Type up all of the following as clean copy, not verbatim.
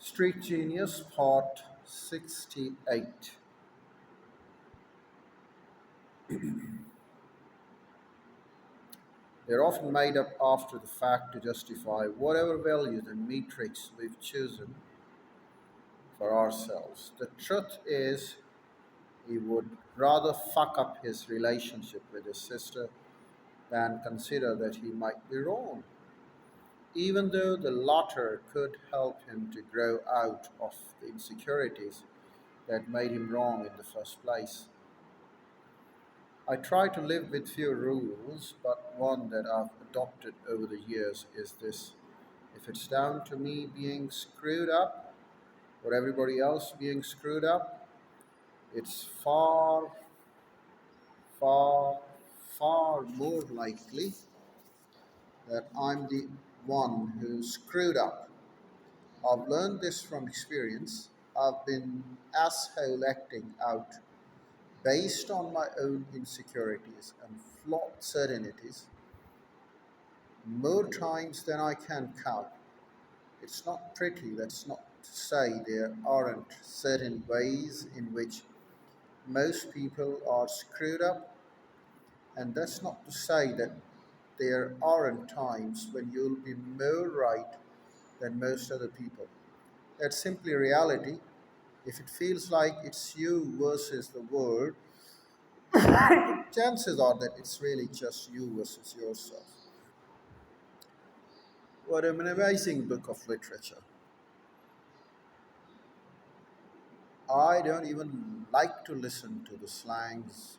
Street Genius, Part 68. They're often made up after the fact to justify whatever values and metrics we've chosen for ourselves. The truth is, he would rather fuck up his relationship with his sister than consider that he might be wrong, even though the latter could help him to grow out of the insecurities that made him wrong in the first place. I try to live with few rules, but one that I've adopted over the years is this: if it's down to me being screwed up or everybody else being screwed up, it's far, far more likely that I'm the one who's screwed up. I've learned this from experience. I've been asshole acting out based on my own insecurities and flawed certainties more times than I can count. It's not pretty, that's not to say there aren't certain ways in which most people are screwed up, and that's not to say that there aren't times when you'll be more right than most other people. That's simply reality. If it feels like it's you versus the world, chances are that it's really just you versus yourself. What an amazing book of literature. I don't even like to listen to the slangs,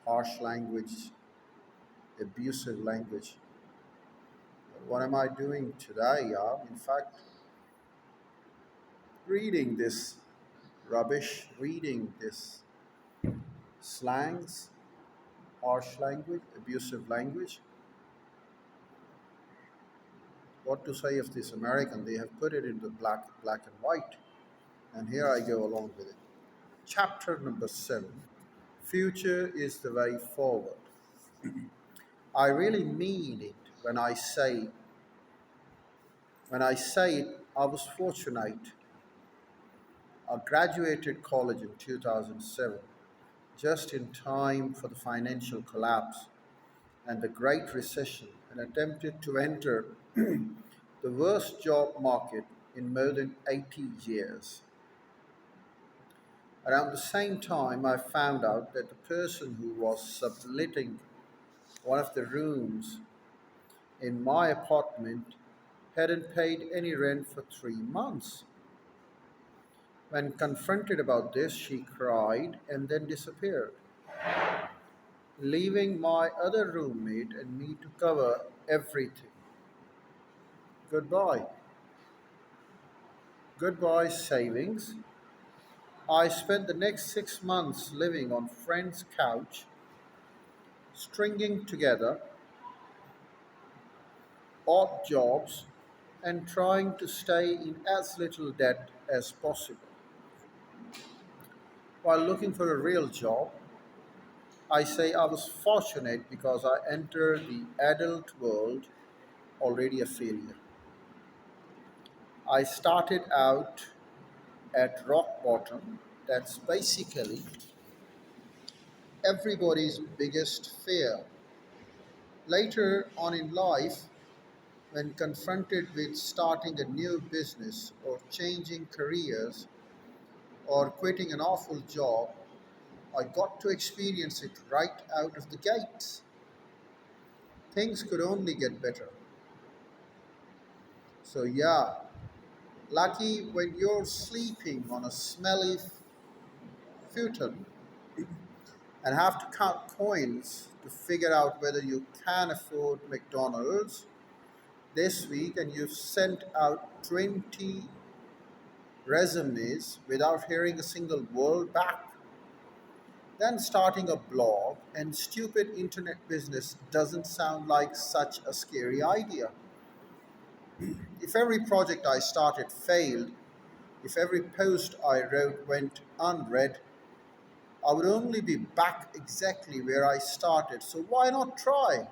harsh language, abusive language. But what am I doing today? I'm, in fact, reading this rubbish, reading this slangs, harsh language, abusive language. What to say of this American? They have put it into black and white. And here I go along with it. Chapter number 7. Future is the way forward. I really mean it when I say it. I was fortunate. I graduated college in 2007, just in time for the financial collapse and the Great Recession, and attempted to enter the worst job market in more than 80 years. Around the same time, I found out that the person who was subletting one of the rooms in my apartment hadn't paid any rent for 3 months. When confronted about this, she cried and then disappeared, leaving my other roommate and me to cover everything. Goodbye. Goodbye, savings. I spent the next 6 months living on friend's couch, stringing together odd jobs and trying to stay in as little debt as possible. While looking for a real job, I say I was fortunate because I entered the adult world already a failure. I started out at rock bottom. That's basically everybody's biggest fear. Later on in life, when confronted with starting a new business or changing careers or quitting an awful job, I got to experience it right out of the gates. Things could only get better. So, yeah, lucky when you're sleeping on a smelly futon and have to count coins to figure out whether you can afford McDonald's this week and you've sent out 20 resumes without hearing a single word back. Then starting a blog and stupid internet business doesn't sound like such a scary idea. If every project I started failed, if every post I wrote went unread, I would only be back exactly where I started. So why not try?